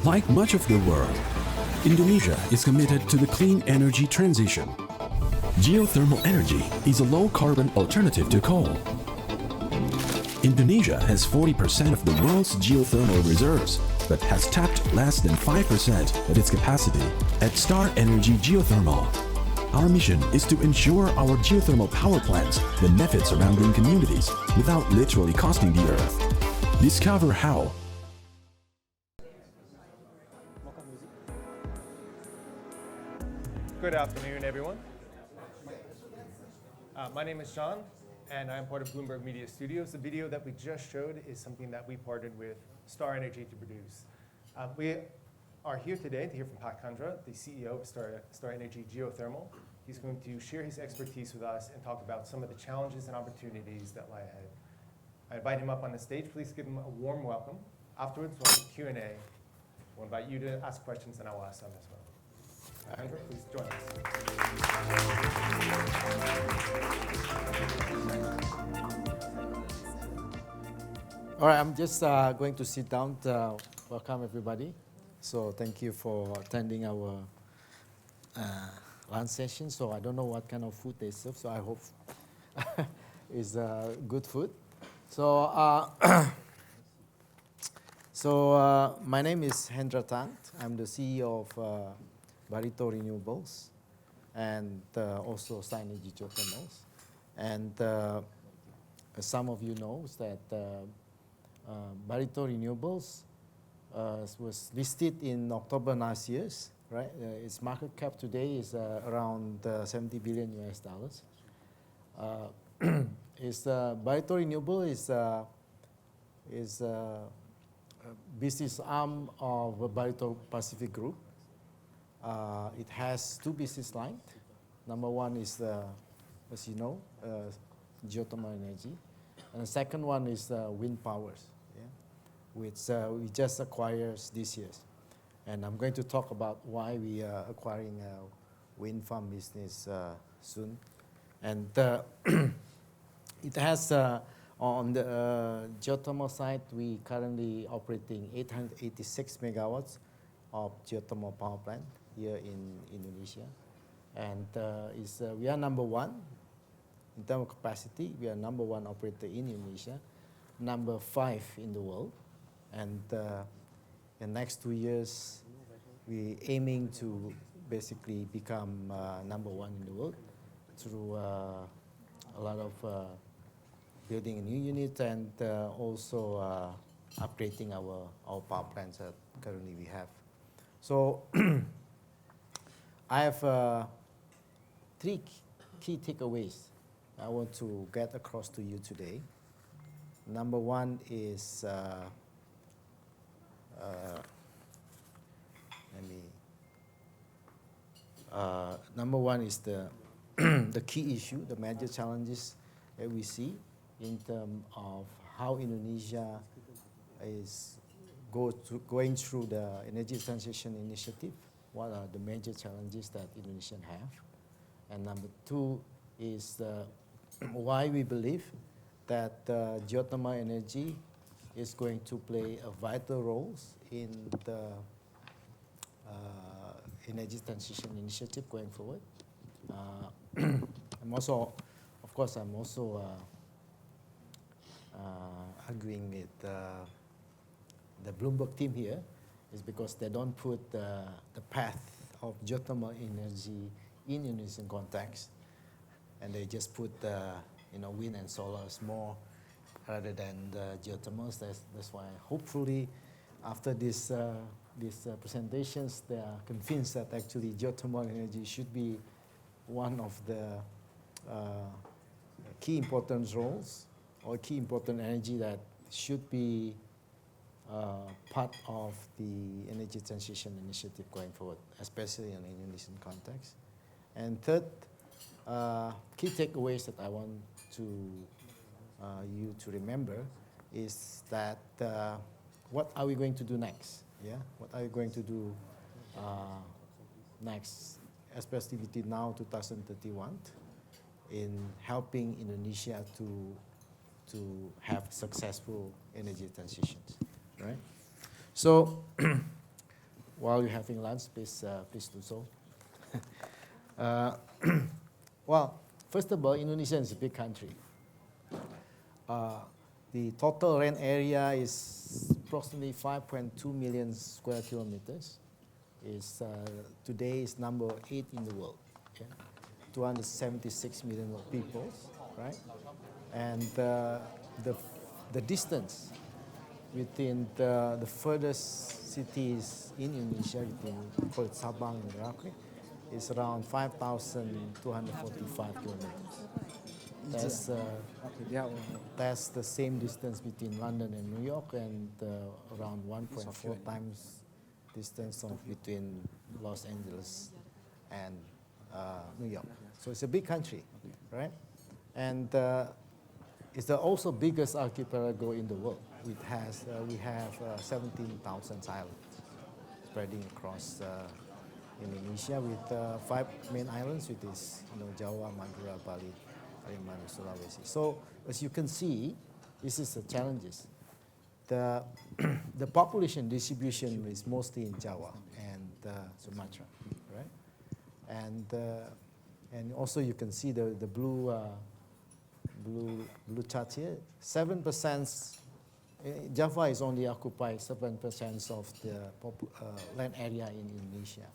Like much of the world, Indonesia is committed to the clean energy transition. Geothermal energy is a low-carbon alternative to coal. Indonesia has 40% of the world's geothermal reserves, but has tapped less than 5% of its capacity. At Star Energy Geothermal, our mission is to ensure our geothermal power plants benefit surrounding communities without literally costing the earth. Discover how. Good afternoon, everyone. My name is John, and I'm part of Bloomberg Media Studios. The video that we just showed is something that we partnered with Star Energy to produce. We are here today to hear from Pak Hendra, the CEO of Star Energy Geothermal. He's going to share his expertise with us and talk about some of the challenges and opportunities that lie ahead. I invite him up on the stage. Please give him a warm welcome. Afterwards, we'll have a Q&A. We'll invite you to ask questions, and I will ask them as well. Hendra, please join us. All right, I'm just going to sit down to welcome everybody. So thank you for attending our lunch session. So I don't know what kind of food they serve, so I hope it's good food. So, my name is Hendra Tan. I'm the CEO of Barito Renewables and also Star Energy Geothermals. And as some of you know that Barito Renewables was listed in October last year, right? Its market cap today is around 70 billion US dollars. Barito Renewable is a business arm of Barito Pacific Group. It has two business lines. Number one is, as you know, geothermal energy. And the second one is wind powers, yeah, which we just acquired this year. And I'm going to talk about why we are acquiring a wind farm business soon. And it has, on the geothermal side, we currently operating 886 megawatts of geothermal power plant here in Indonesia. And we are number one in terms of capacity. We are number one operator in Indonesia, number 5 in the world. And in the next 2 years, we're aiming to basically become number one in the world through a lot of building a new unit and also upgrading our power plants that currently we have. So I have 3 key takeaways I want to get across to you today. Number one is the key issue, the major challenges that we see in terms of how Indonesia is going through the energy transition initiative. What are the major challenges that Indonesians have? And number 2 is why we believe that geothermal energy is going to play a vital role in the energy transition initiative going forward. I'm also arguing with the Bloomberg team here is because they don't put the path of geothermal energy in Indonesian context, and they just put wind and solar more rather than the geothermals. That's why hopefully after these presentations, they are convinced that actually geothermal energy should be one of the key important roles or key important energy that should be part of the energy transition initiative going forward, especially in an Indonesian context. And third, key takeaways that I want you to remember is that what are we going to do next? Yeah, what are we going to do next, especially between now 2031, in helping Indonesia to have successful energy transitions, right? So while you're having lunch, please do so. Well, first of all, Indonesia is a big country. The total land area is approximately 5.2 million square kilometers. Today is number 8 in the world. Okay? 276 million people, right? And the distance within the furthest cities in Indonesia, we call it Sabang and Merauke, is around 5,245 kilometers. That's the same distance between London and New York, and around 1.4 times distance between Los Angeles and New York. So it's a big country, right? And it's the also biggest archipelago in the world. We have 17,000 islands spreading across Indonesia with 5 main islands, which is Jawa, Madura, Bali, Kalimantan, Sulawesi. So as you can see, this is the challenges. The population distribution is mostly in Java and Sumatra, right? And also you can see the blue chart here. 7%. Java is only occupied 7% of the land area in Indonesia.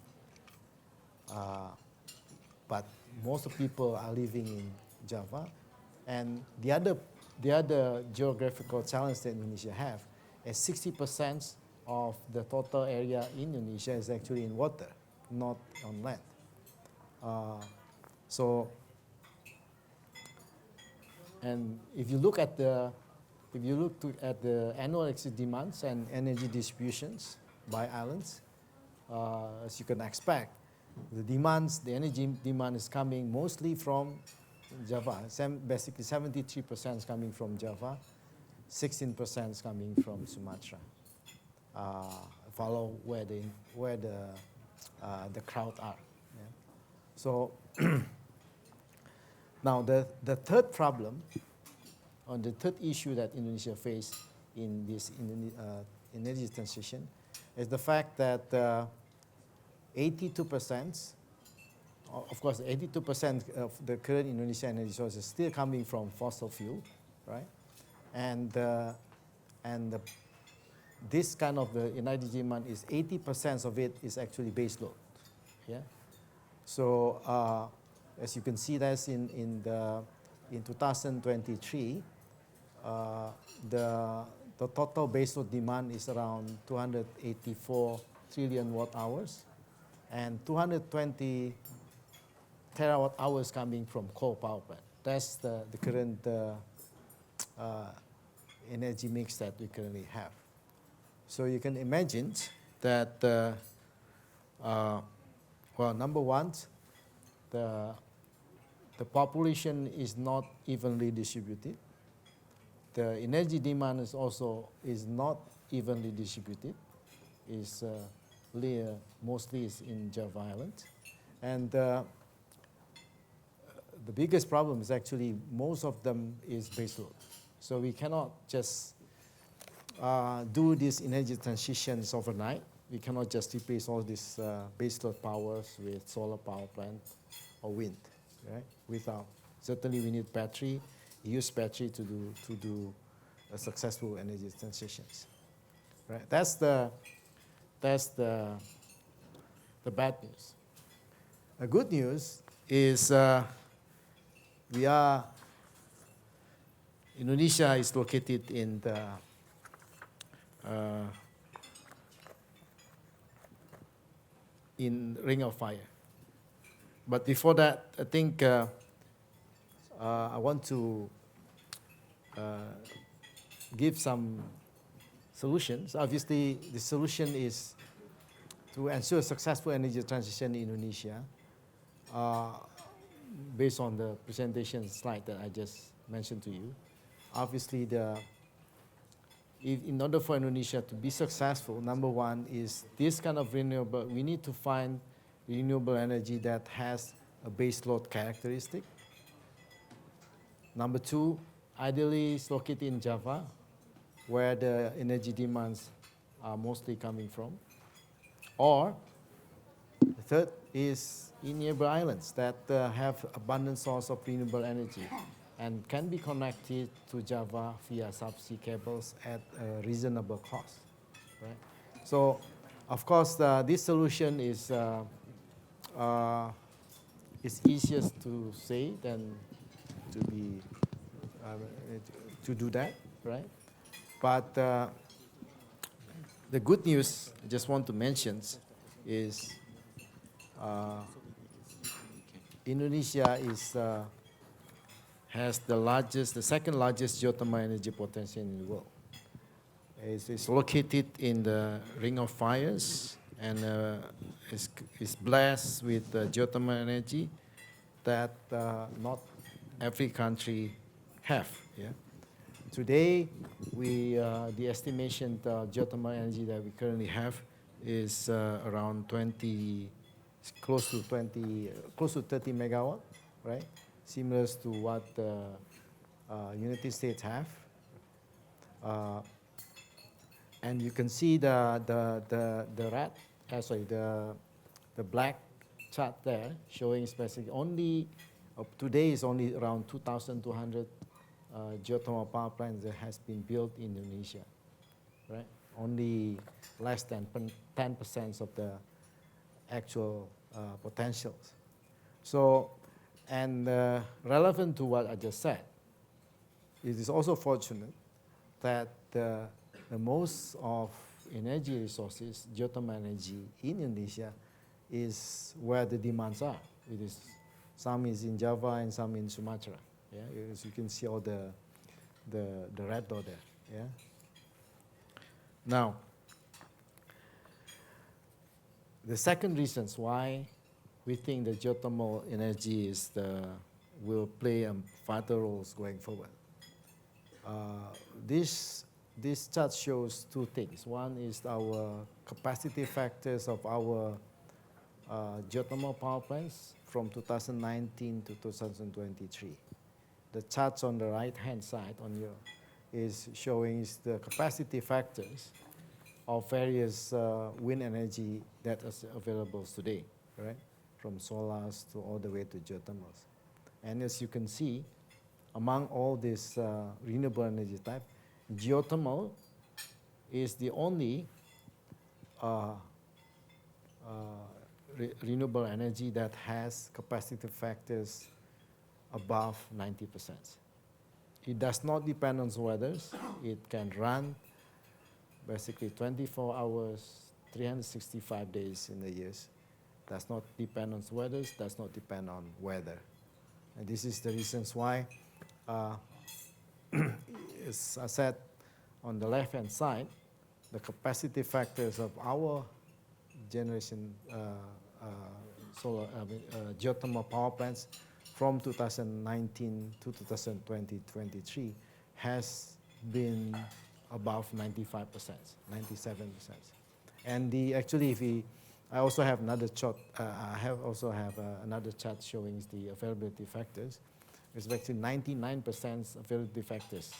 But most of people are living in Java, and the other geographical challenge that Indonesia have is 60% of the total area in Indonesia is actually in water, not on land. And if you look at the annual electricity demands and energy distributions by islands, as you can expect, the energy demand is coming mostly from Java. Basically, 73% is coming from Java, 16% is coming from Sumatra. Follow where the crowd are. Yeah. So now the third problem, or the third issue that Indonesia faces in this energy transition, is the fact that 82%, of course, 82% of the current Indonesian energy sources is still coming from fossil fuel, right? And this kind of the energy demand is 80% of it is actually base load. Yeah. So as you can see, that's in 2023, the total base load demand is around 284 trillion watt hours, and 220 terawatt hours coming from coal power plant. That's the current energy mix that we currently have. So you can imagine that, well, number one, the population is not evenly distributed. The energy demand is not evenly distributed. It's mostly is in Java Island, and the biggest problem is actually most of them is baseload. So we cannot just do these energy transitions overnight. We cannot just replace all these baseload powers with solar power plant or wind, right? Certainly we need battery, use battery to do a successful energy transitions, right? That's the bad news. The good news is Indonesia is located in the in Ring of Fire. But before that, I think I want to give some solutions. Obviously, the solution is to ensure successful energy transition in Indonesia, based on the presentation slide that I just mentioned to you. Obviously, in order for Indonesia to be successful, number one is this kind of renewable. We need to find renewable energy that has a base load characteristic. Number two, ideally it's located in Java, where the energy demands are mostly coming from. Or the third is in nearby islands that have abundant source of renewable energy and can be connected to Java via subsea cables at a reasonable cost. Right? So, of course, this solution is it's easiest to say than to be to do that, right? But the good news I just want to mention is Indonesia has the second largest geothermal energy potential in the world. It's located in the Ring of Fires and is blessed with geothermal energy that not every country have. Yeah? Today, the estimation geothermal energy that we currently have is around close to 30 megawatt, right? Similar to what the United States have. And you can see the black chart there showing specific only today is only around 2,200 geothermal power plants that has been built in Indonesia, right? Only less than 10% of the actual potentials. So, and relevant to what I just said, it is also fortunate that the most of energy resources, geothermal energy in Indonesia, is where the demands are. It is some is in Java and some in Sumatra. Yeah, as you can see all the red dot there. Yeah. Now, the second reasons why we think the geothermal energy will play a vital role going forward. This chart shows two things. One is our capacity factors of our geothermal power plants from 2019 to 2023. The charts on the right-hand side is showing the capacity factors of various wind energy that is available today, right? From solars to all the way to geothermals. And as you can see, among all these renewable energy type, geothermal is the only renewable energy that has capacity factors above 90%. It does not depend on weather. It can run basically 24 hours, 365 days in the year. Does not depend on weather, does not depend on weather. And this is the reasons why, as I said, on the left-hand side, the capacity factors of our generation geothermal power plants from 2019 to 2023 has been above 95%, 97%. And I also have another chart. Another chart showing the availability factors. It's actually 99% availability factors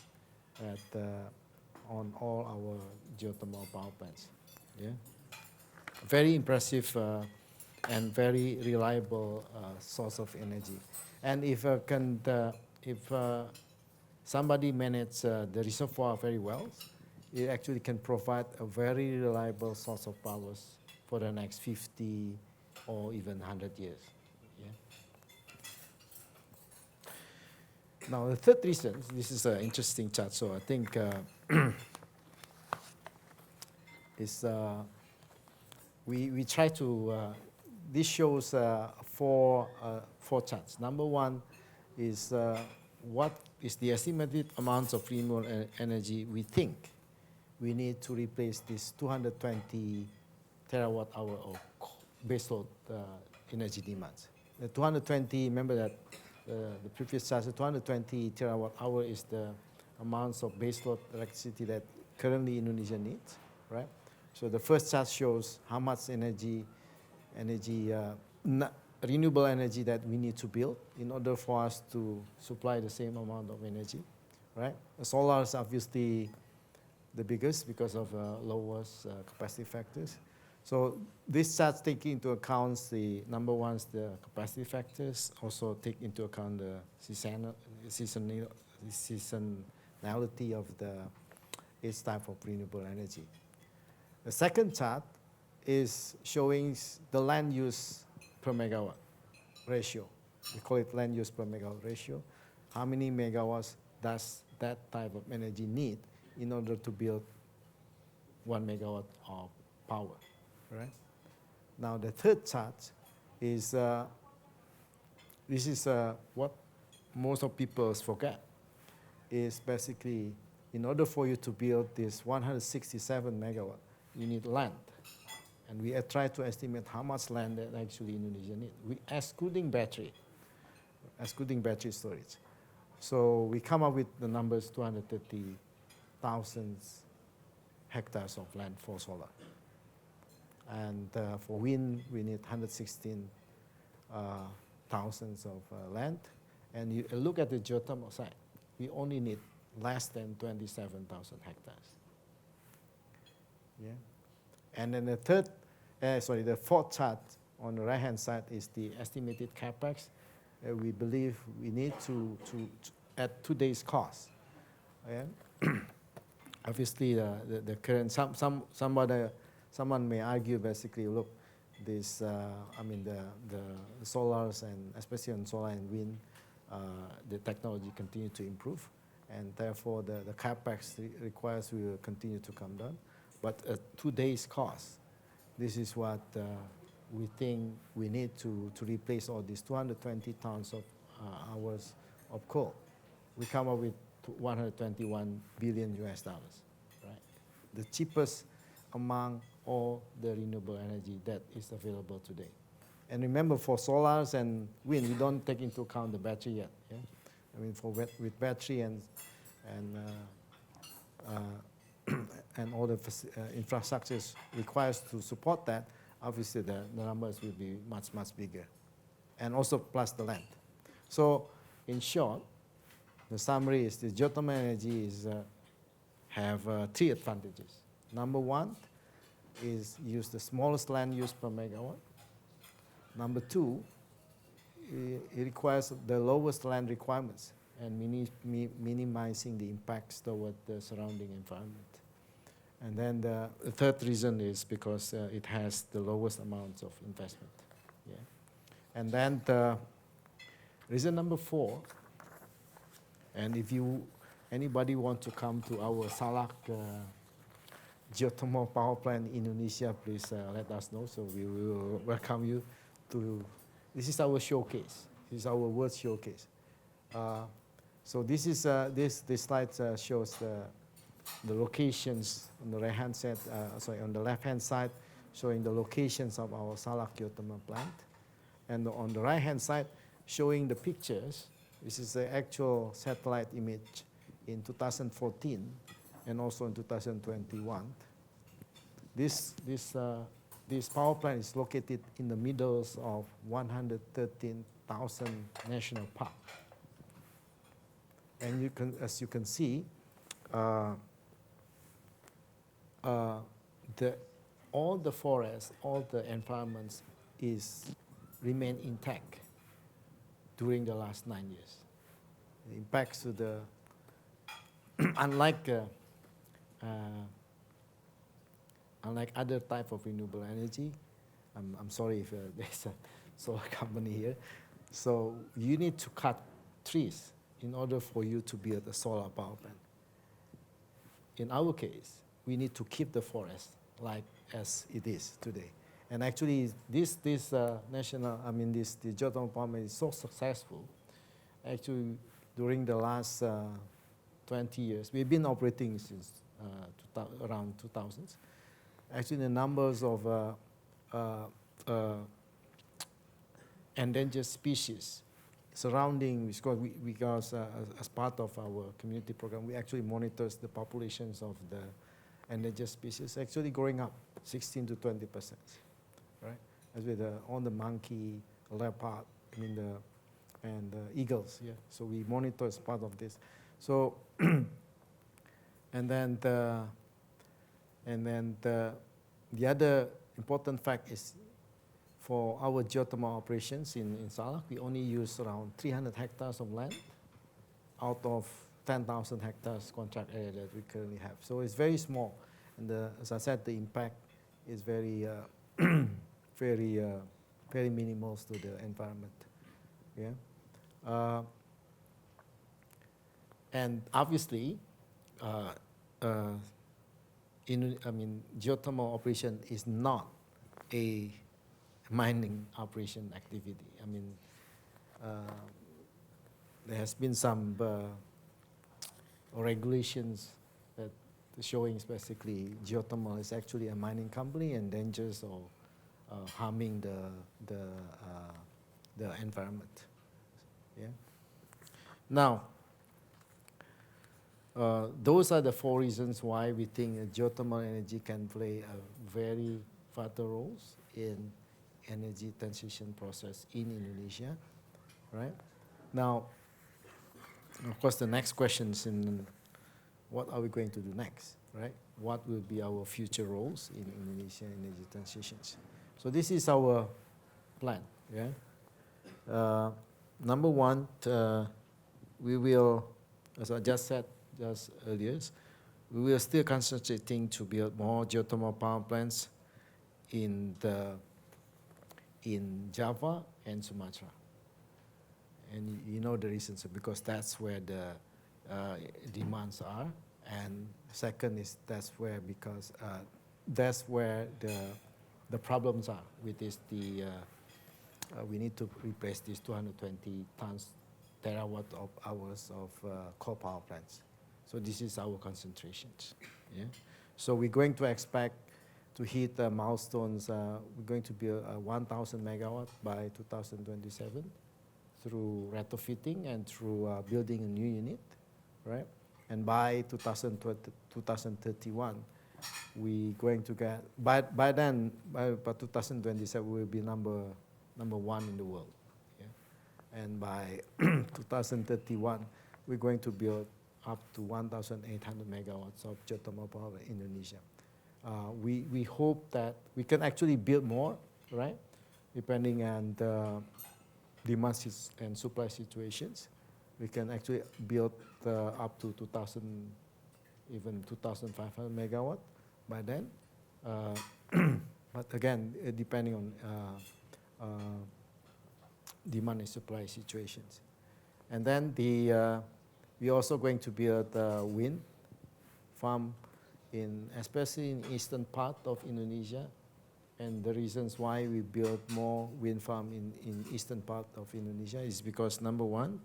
on all our geothermal power plants. Yeah, very impressive and very reliable source of energy. And if somebody manages the reservoir very well, it actually can provide a very reliable source of powers for the next 50 or even 100 years. Yeah. Now the third reason, this is an interesting chart, so I think we try to, this shows four charts. Number one is what is the estimated amounts of renewable energy we think we need to replace this 220 terawatt hour of baseload energy demands. The 220, remember that the previous chart, the 220 terawatt hour is the amounts of baseload electricity that currently Indonesia needs, right? So the first chart shows how much renewable energy that we need to build in order for us to supply the same amount of energy, right? The solar is obviously the biggest because of lowest capacity factors. So this chart take into account the number one, the capacity factors, also take into account the seasonality of each type of renewable energy. The second chart is showing the land use per megawatt ratio. We call it land use per megawatt ratio. How many megawatts does that type of energy need in order to build 1 megawatt of power, right? Now the third chart is, this is what most of people forget, is basically in order for you to build this 167 megawatt, you need land. And we try to estimate how much land that actually Indonesia needs, excluding battery storage. So we come up with the numbers 230,000 hectares of land for solar. And for wind, we need 116,000 of land. And you look at the geothermal side, we only need less than 27,000 hectares. Yeah. And then the fourth chart on the right-hand side is the estimated capex. We believe we need to at today's cost. Yeah. Obviously, the current someone may argue basically, look, this the solars and especially on solar and wind, the technology continue to improve, and therefore the capex requires will continue to come down. But at today's cost, this is what we think we need to replace all these 220 tons of hours of coal. We come up with 121 billion US dollars, right? The cheapest among all the renewable energy that is available today. And remember, for solars and wind, we don't take into account the battery yet. Yeah? I mean, with battery and all the infrastructures required to support that, obviously the numbers will be much bigger, and also plus the land. So, in short, the summary is the geothermal energy have 3 advantages. Number one is use the smallest land use per megawatt. Number 2, it requires the lowest land requirements and minimizing the impacts toward the surrounding environment. And then the third reason is because it has the lowest amounts of investment. Yeah. And then the reason number 4, and if anybody want to come to our Salak geothermal power plant in Indonesia, please let us know. So we will welcome you to. This is our showcase. This is our world showcase. So this is this slide shows the locations on the right-hand side. On the left-hand side, showing the locations of our Salak geothermal plant, and on the right-hand side, showing the pictures. This is the actual satellite image in 2014 and also in 2021. This power plant is located in the middle of 113,000 national park. And as you can see, all the forests, all the environments remain intact during the last 9 years. The impacts to the unlike other type of renewable energy, I'm sorry if there's a solar company here. So you need to cut trees in order for you to build a solar power plant. In our case, we need to keep the forest as it is today. And actually, the geothermal power plant is so successful. Actually, during the last 20 years, we've been operating since around 2000. Actually, the numbers of endangered species surrounding, because as part of our community program, we actually monitor the populations of the endangered species, actually growing up 16 to 20%, right? As with all the monkey, leopard, and the eagles, yeah. So we monitor as part of this. So, and then the other important fact is for our geothermal operations in Salak, we only use around 300 hectares of land out of 10,000 hectares contract area that we currently have. So it's very small. And as I said, the impact is very, very minimal to the environment. Yeah. And obviously, geothermal operation is not a mining operation activity. There has been some regulations that showing basically geothermal is actually a mining company and dangerous or harming the environment. Yeah. Now, those are the 4 reasons why we think geothermal energy can play a very vital role in energy transition process in Indonesia, right? Now, of course, the next question is what are we going to do next, right? What will be our future roles in Indonesian energy transitions? So this is our plan, yeah? Number one, we will, as I just said just earlier, we will still concentrating to build more geothermal power plants in Java and Sumatra. And you know the reasons, because that's where the demands are. And second is that's where the problems are with this, we need to replace these 220 terawatt of hours of coal power plants. So this is our concentrations. Yeah? So we're going to expect to hit milestones. We're going to build 1,000 megawatt by 2027 through retrofitting and through building a new unit, right? And by 2031, we're going to get, by 2027, we'll be number 1 in the world. Yeah? And by 2031, we're going to build up to 1,800 megawatts of geothermal power in Indonesia. We hope that we can actually build more, right? Depending on the demand and supply situations. We can actually build up to 2,000, even 2,500 megawatt by then. But again, depending on demand and supply situations. And then we're also going to build a wind farm especially in eastern part of Indonesia. And the reasons why we build more wind farm in eastern part of Indonesia is because, number one,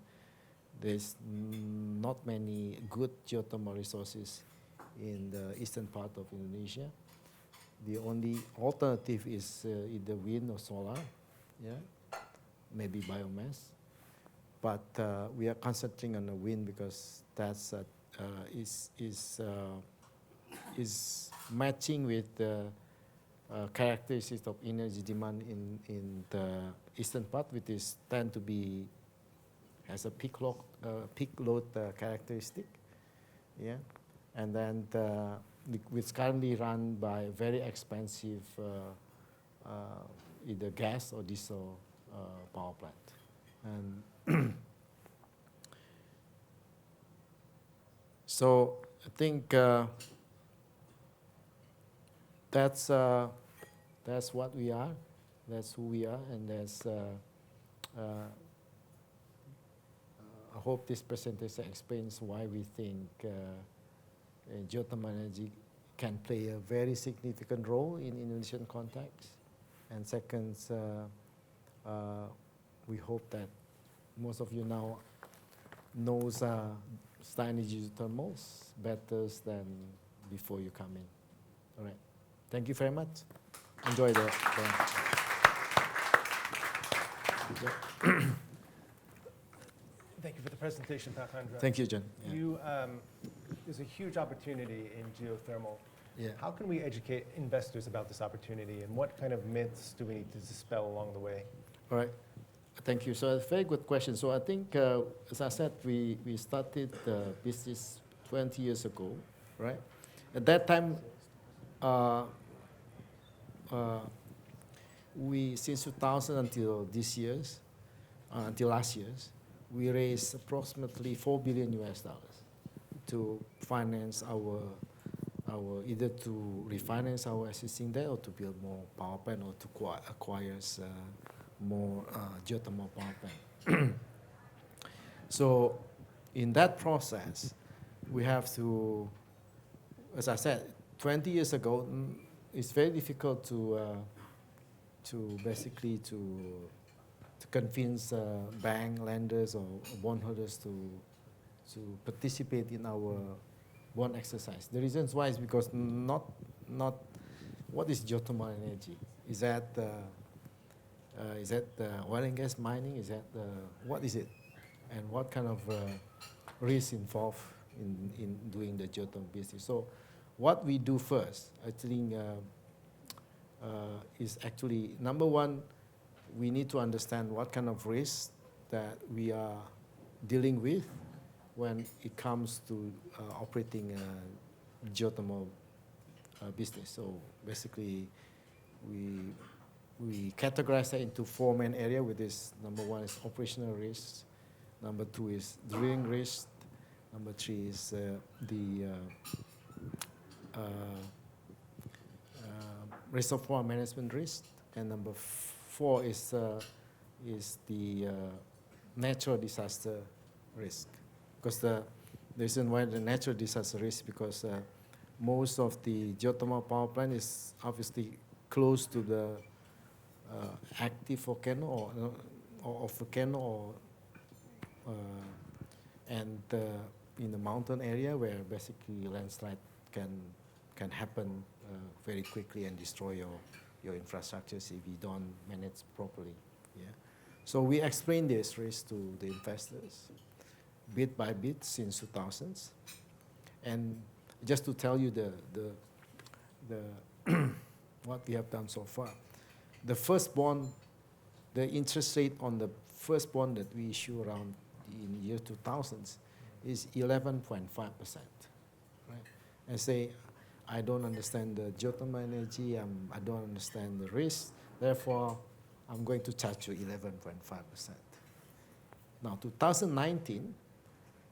there's not many good geothermal resources in the eastern part of Indonesia. The only alternative is either wind or solar, yeah, maybe biomass. But we are concentrating on the wind because that's is matching with the characteristics of energy demand in the eastern part, which is tend to be has a peak load characteristic, yeah, and then which currently run by very expensive either gas or diesel power plant, and so I think that's what we are, that's who we are, and that's. I hope this presentation explains why we think geothermal energy can play a very significant role in Indonesian context. And second, we hope that most of you now knows Star Energy Geothermals better than before you come in. All right. Thank you very much. Enjoy the Thank you for the presentation, Pak Hendra. Thank you, John. Yeah. There's a huge opportunity in geothermal. Yeah. How can we educate investors about this opportunity, and what kind of myths do we need to dispel along the way? All right. Thank you. So a very good question. So I think, as I said, we started the business 20 years ago, right? At that time, we since 2000 until until last year's, we raised approximately $4 billion to finance our either to refinance our existing debt or to build more power plant or to acquire more geothermal power plant. So in that process, we have to, as I said, 20 years ago, it's very difficult to basically to convince bank lenders or bondholders to participate in our bond exercise. The reasons why is because not what is geothermal energy? Is that oil and gas mining? Is that what is it? And what kind of risk involved in doing the geothermal business? So what we do first, I think, is actually, number one, we need to understand what kind of risk that we are dealing with when it comes to operating a geothermal business. So basically, we categorize that into four main areas with this. Number one is operational risk. Number two is drilling risk. Number three is the reservoir management risk. And number four is the natural disaster risk. Because the reason why the natural disaster risk, because most of the geothermal power plant is obviously close to the active volcano or volcano, and in the mountain area where basically landslide can happen very quickly and destroy your infrastructures if you don't manage properly. Yeah. So we explain this risk to the investors bit by bit since 2000s. And just to tell you the what we have done so far. The first bond, the interest rate on the first bond that we issue around in year 2000s is 11.5%. Right? And say, I don't understand the geothermal energy, I don't understand the risk, therefore I'm going to charge you 11.5%. Now, 2019,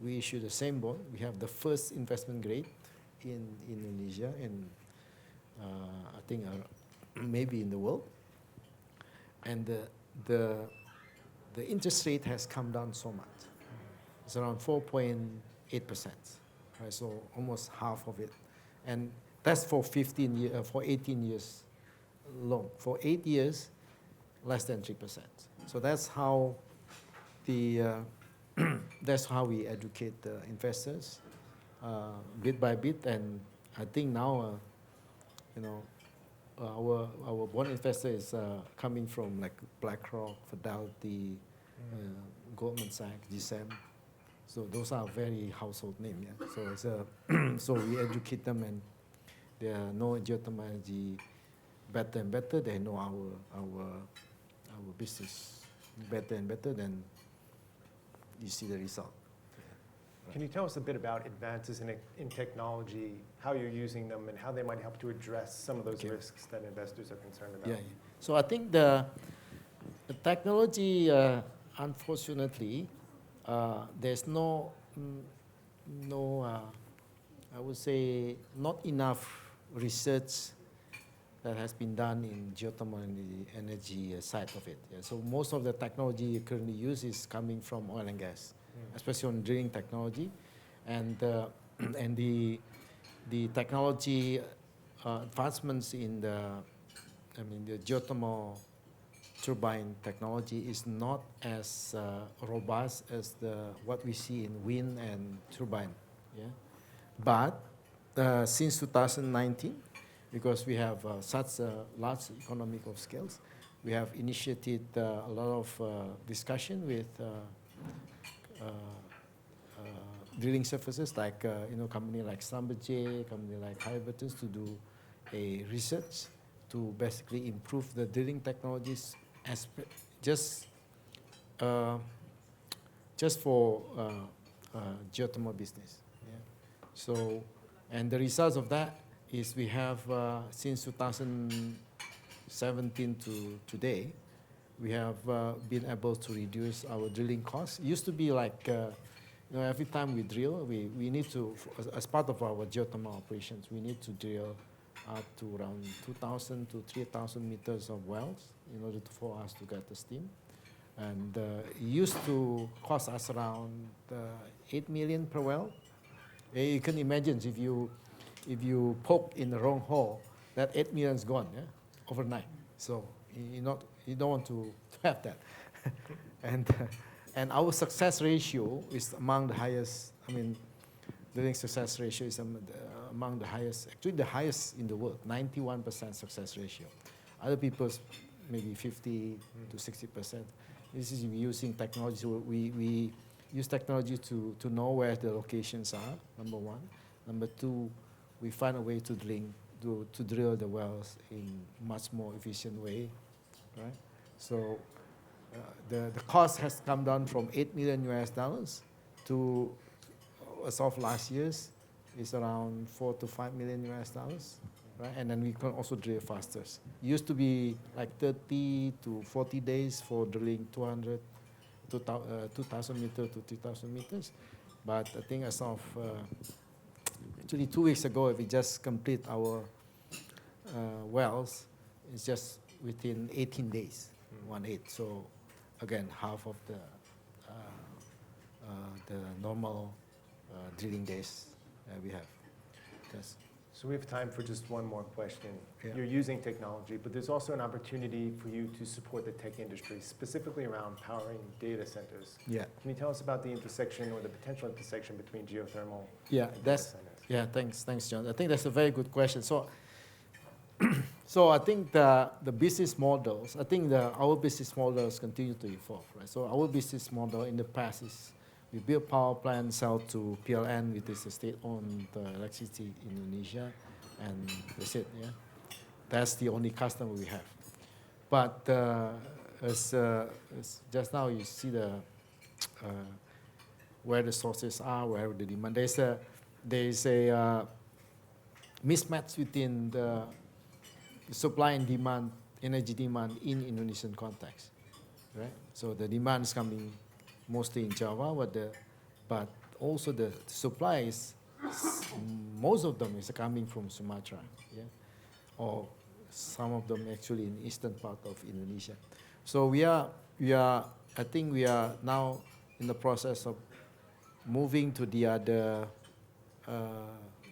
we issued the same bond. We have the first investment grade in Indonesia and I think maybe in the world. And the interest rate has come down so much. It's around 4.8%, right? So almost half of it. And that's for 18 years loan. For 8 years, less than 3%. So that's how that's how we educate the investors bit by bit. And I think now, our bond investor is coming from like BlackRock, Fidelity, Goldman Sachs, GSAM. So those are very household names. Yeah? So it's so we educate them, and they know geothermal energy better and better. They know our business better and better. Then you see the result. Can you tell us a bit about advances in technology, how you're using them, and how they might help to address some of those risks that investors are concerned about? Yeah. So I think the technology, unfortunately, there's no, I would say, not enough research that has been done in geothermal energy side of it. Yeah. So most of the technology currently used is coming from oil and gas, especially on drilling technology, and the technology advancements in the geothermal turbine technology is not as robust as what we see in wind and turbine. Yeah, but since 2019, because we have such a large economic of scales, we have initiated a lot of discussion with drilling services like company like Schlumberger, company like Halliburton, to do a research to basically improve the drilling technologies just for geothermal business. Yeah. So, and the results of that is we have since 2019 2017 to today, we have been able to reduce our drilling costs. It used to be like, every time we drill, we need to, as part of our geothermal operations, we need to drill up to around 2,000 to 3,000 meters of wells in order for us to get the steam. And it used to cost us around 8 million per well. You can imagine if you poke in the wrong hole, that 8 million is gone, yeah, overnight. So you don't want to have that. And our success ratio is among the highest. I mean, drilling success ratio is among the highest, actually the highest in the world, 91% success ratio. Other people's maybe 50 to 60%. This is using technology. So we use technology to know where the locations are, number one. Number two, we find a way to drill the wells in much more efficient way, right? So the cost has come down from $8 million to, as of last year's, is around $4 to $5 million, right? And then we can also drill faster. It used to be like 30 to 40 days for drilling 2,000 meters to 3,000 meters. But I think as of, actually 2 weeks ago, we just complete our wells. It's just within 18 days, 1/8. So again, half of the normal drilling days we have. Yes. So we have time for just one more question. Yeah. You're using technology, but there's also an opportunity for you to support the tech industry, specifically around powering data centers. Yeah. Can you tell us about the intersection or the potential intersection between geothermal Yeah, and that's data centers? yeah. Thanks, John. I think that's a very good question. So, so I think the business models. I think our business models continue to evolve, right? So our business model in the past is we build power plant, sell to PLN, which is a state-owned electricity in Indonesia, and that's it. Yeah, that's the only customer we have. But as just now you see where the sources are, where the demand. There's a mismatch within the supply and demand, energy demand in Indonesian context, right? So the demand is coming mostly in Java, but also the supplies, most of them is coming from Sumatra, yeah, or some of them actually in eastern part of Indonesia. So I think we are now in the process of moving to the other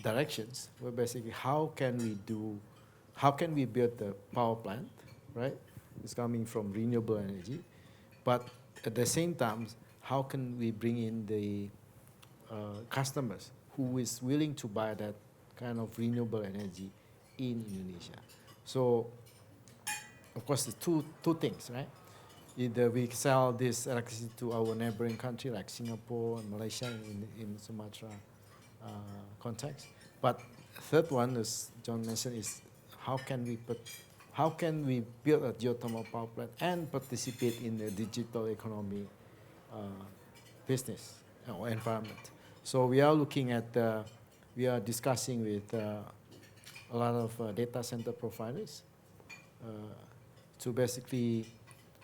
directions, where basically how can we build the power plant, right? It's coming from renewable energy, but at the same time, how can we bring in the customers who is willing to buy that kind of renewable energy in Indonesia? So, of course, the two things, right? Either we sell this electricity to our neighboring country like Singapore and Malaysia in Sumatra context. But third one, as John mentioned, is how can we build a geothermal power plant and participate in the digital economy business or environment? So we are looking at, we are discussing with a lot of data center providers to basically,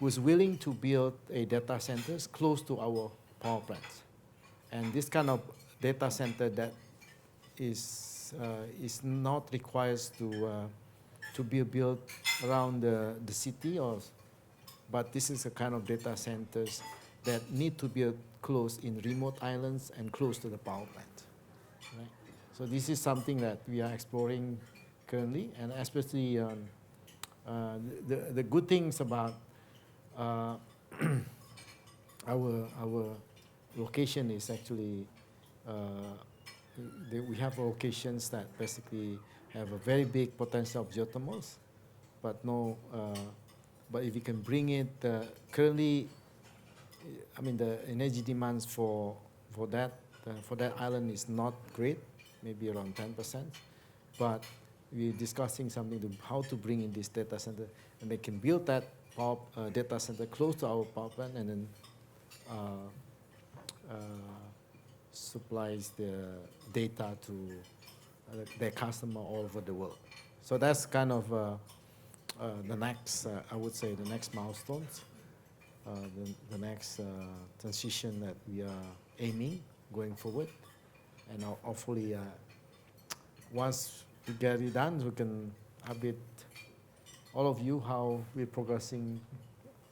who's willing to build a data centers close to our power plants. And this kind of data center that is not required to be built around the city, but this is a kind of data centers that need to be close in remote islands and close to the power plant. Right? So this is something that we are exploring currently, and especially the good things about our location is actually we have locations that basically have a very big potential of geothermals, but but if you can bring it currently, I mean the energy demands for that island is not great, maybe around 10%, but we're discussing something how to bring in this data center, and they can build that data center close to our power plant, and then supplies the data to their customer all over the world. So that's kind of the next, I would say, the next milestones, the next transition that we are aiming going forward. And hopefully, once we get it done, we can update all of you how we're progressing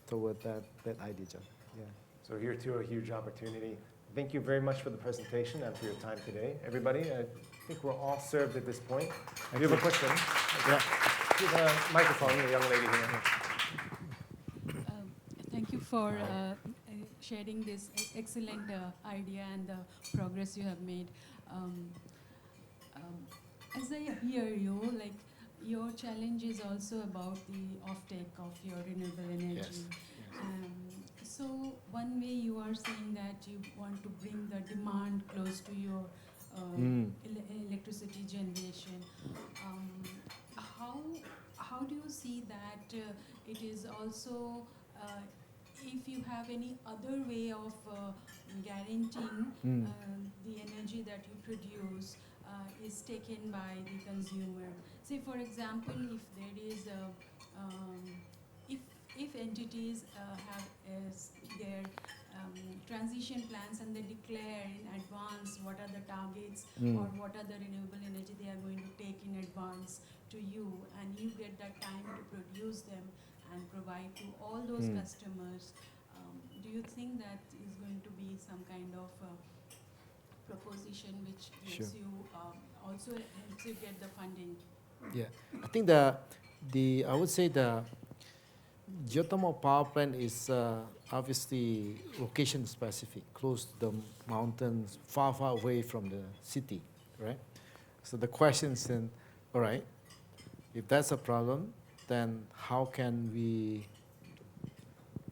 toward that idea, John. Yeah. So here too, a huge opportunity. Thank you very much for the presentation and for your time today. Everybody, I think we're all served at this point. If you have a question, Yeah. give a microphone, the young lady here. Thank you for sharing this excellent idea and the progress you have made. As I hear you, like your challenge is also about the offtake of your renewable energy. Yes. So one way you are saying that you want to bring the demand close to your electricity generation. How do you see that it is also, if you have any other way of guaranteeing the energy that you produce is taken by the consumer? Say, for example, if there is if entities have their transition plans and they declare in advance what are the targets or what are the renewable energy they are going to take in advance to you, and you get that time to produce them and provide to all those customers, do you think that is going to be some kind of proposition which gives you also helps you get the funding? Yeah, I think I would say the geothermal power plant is obviously location specific, close to the mountains, far away from the city, right? So the question is then, all right, if that's a problem, then how can we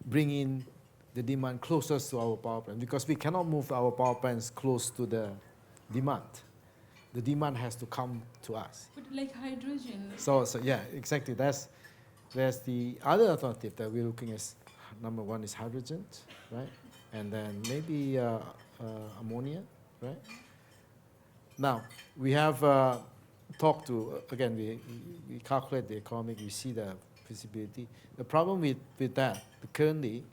bring in the demand closest to our power plant? Because we cannot move our power plants close to the demand. The demand has to come to us. But like hydrogen. So yeah, exactly. There's the other alternative that we're looking at. Number one is hydrogen, right? And then maybe ammonia, right? Now, we have talked to, again, we calculate the economic, we see the feasibility. The problem with that, currently,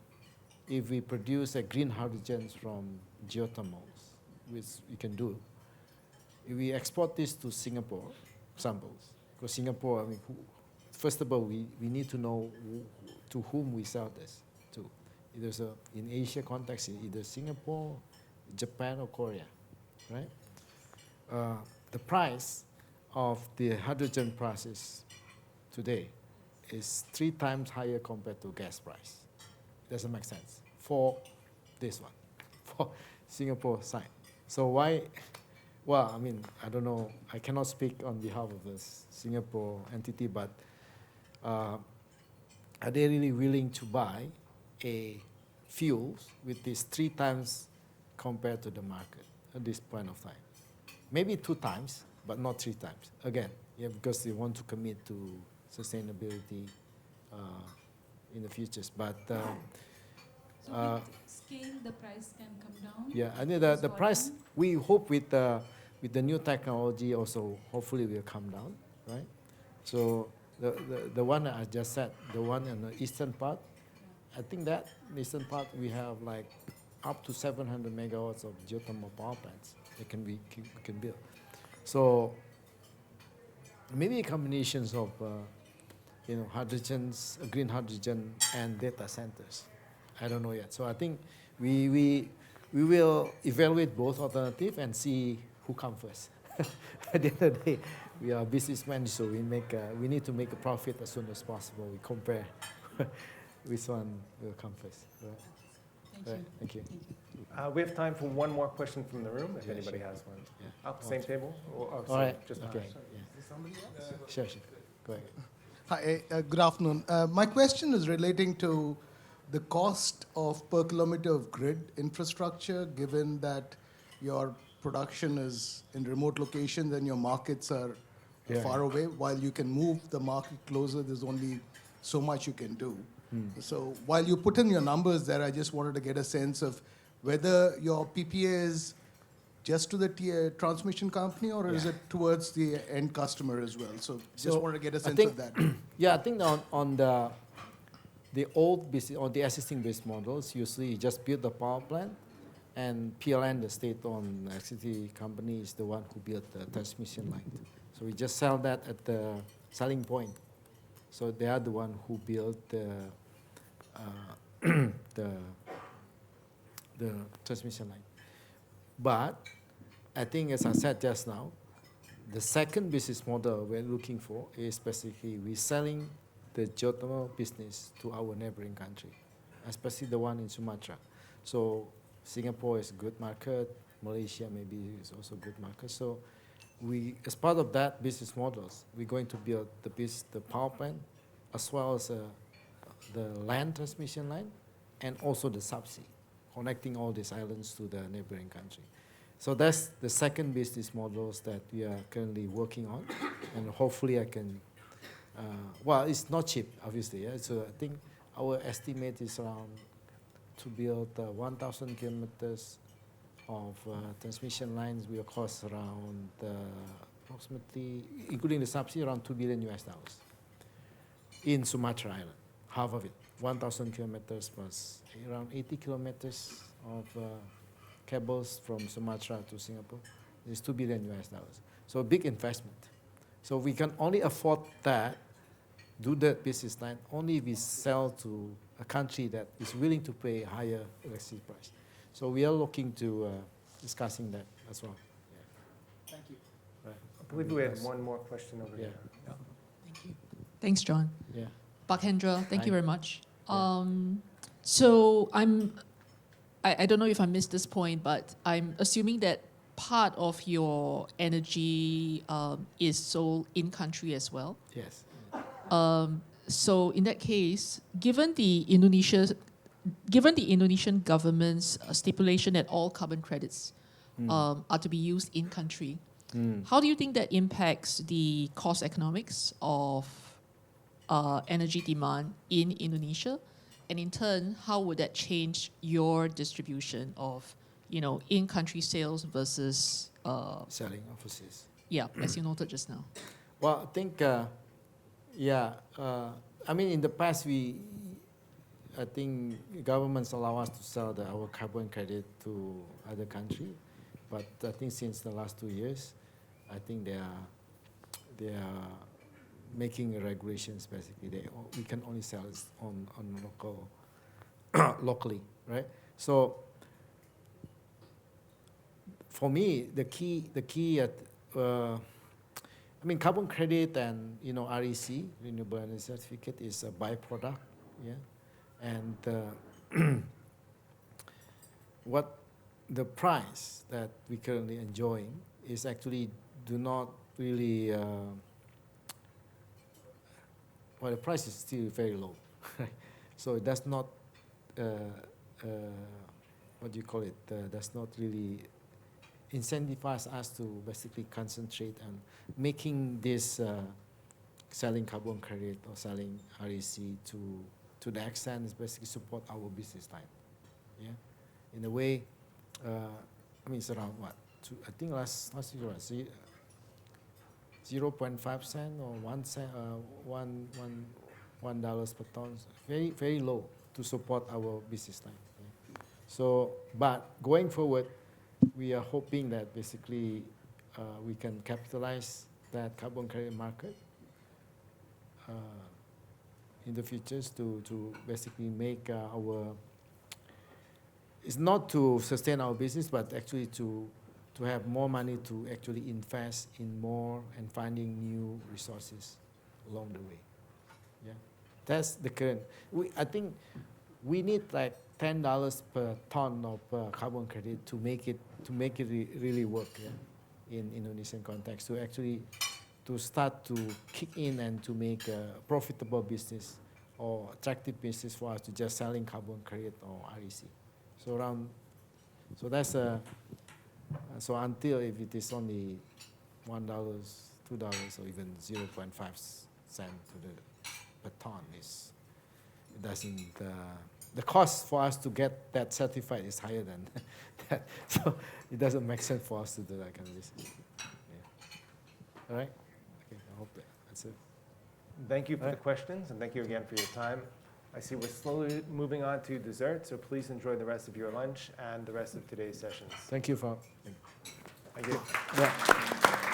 if we produce a green hydrogen from geothermals, which we can do, if we export this to Singapore, samples, because Singapore, I mean, first of all, we need to know to whom we sell this to. Either in Asia context, either Singapore, Japan, or Korea, right? The price of the hydrogen prices today is 3 times higher compared to gas price. Doesn't make sense for this one, for Singapore side. So why? Well, I mean, I don't know. I cannot speak on behalf of the Singapore entity, but are they really willing to buy a fuels with this 3 times compared to the market at this point of time? Maybe 2 times, but not 3 times. Again, yeah, because they want to commit to sustainability in the futures. But so with scale, the price can come down? yeah, I think the price, we hope with the new technology also, hopefully will come down, right? So the one I just said, the one in the eastern part, I think that eastern part we have like up to 700 megawatts of geothermal power plants that we can build. So maybe combinations of hydrogens, green hydrogen, and data centers. I don't know yet. So I think we will evaluate both alternatives and see who comes first. At the end of the day, we are businessmen, so we need to make a profit as soon as possible. We compare which one will come first. Right? Thank Right. you. Thank you. Thank you. We have time for one more question from the room, if Yeah, anybody sure. has one. Yeah. Same table? All sorry, right. just Okay. sorry. Yeah. Sure. Go ahead. Hi, good afternoon. My question is relating to the cost of per kilometer of grid infrastructure, given that your production is in remote locations and your markets are Yeah. far away. While you can move the market closer, there's only so much you can do. So while you put in your numbers there, I just wanted to get a sense of whether your PPAs just to the transmission company, or is Yeah. it towards the end customer as well? So just So wanted to get a I sense think- of that. Yeah, I think on the old business or the existing business models, usually you just build the power plant, and PLN, the state-owned electricity company, is the one who built the transmission line. So we just sell that at the selling point. So they are the one who built the the transmission line. But I think, as I said just now, the second business model we're looking for is basically we're selling the geothermal business to our neighboring country, especially the one in Sumatra. So Singapore is a good market, Malaysia maybe is also a good market. So we, as part of that business models, we're going to build the power plant as well as the land transmission line and also the subsea, connecting all these islands to the neighboring country. So that's the second business models that we are currently working on, and hopefully I can, well, it's not cheap, obviously. Yeah? So I think our estimate is around to build 1,000 kilometers of transmission lines will cost around approximately, including the subsea, around $2 billion in Sumatra Island, half of it. 1,000 kilometers plus around 80 kilometers of cables from Sumatra to Singapore is $2 billion. So a big investment. So we can only afford that, do that business line, only if we sell to a country that is willing to pay a higher electricity price. So we are looking to discussing that as well. Yeah. Thank you. Right. I believe we had one more question over Yeah. there. Thank you. Thanks, John. Yeah. Pak Hendra, thank you Hi. very much. Yeah. So I don't know if I missed this point, but I'm assuming that part of your energy is sold in country as well. Yes. So in that case, given the Indonesian government's stipulation that all carbon credits are to be used in country, how do you think that impacts the cost economics of energy demand in Indonesia? And in turn, how would that change your distribution of, in-country sales versus, Selling overseas. yeah, as you noted just now? Well, I think, I mean, in the past, I think governments allow us to sell our carbon credit to other country, but I think since the last 2 years, I think they are making regulations. Basically, we can only sell it on locally, right? So for me, the key I mean, carbon credit and REC, renewable energy certificate, is a byproduct, yeah. And what the price that we currently enjoying is actually do not really. Well, the price is still very low, so it does not. What do you call it? Does not really incentivize us to basically concentrate on making this selling carbon credit or selling REC to the extent is basically support our business line. Yeah, in a way, I mean it's around what? I think last year was 0.5 cent or 1 cent, $1 per ton. Very very low to support our business line. Yeah. So, but going forward, we are hoping that basically we can capitalize that carbon credit market in the futures to basically make it's not to sustain our business, but actually to have more money to actually invest in more and finding new resources along the way. Yeah, that's the current. I think we need like $10 per ton of carbon credit to make it really work, yeah, in Indonesian context, to actually to start to kick in and to make a profitable business or attractive business for us to just selling carbon credit or REC. So that's so until if it is only $1, $2, or even 0.5 cent per ton, it doesn't the cost for us to get that certified is higher than that. So it doesn't make sense for us to do that kind of business. Yeah. All right? Okay, I hope that's it. Thank you for the Alright. questions, and thank you again for your time. I see we're slowly moving on to dessert, so please enjoy the rest of your lunch and the rest of today's sessions. Thank you for. Thank you. Yeah.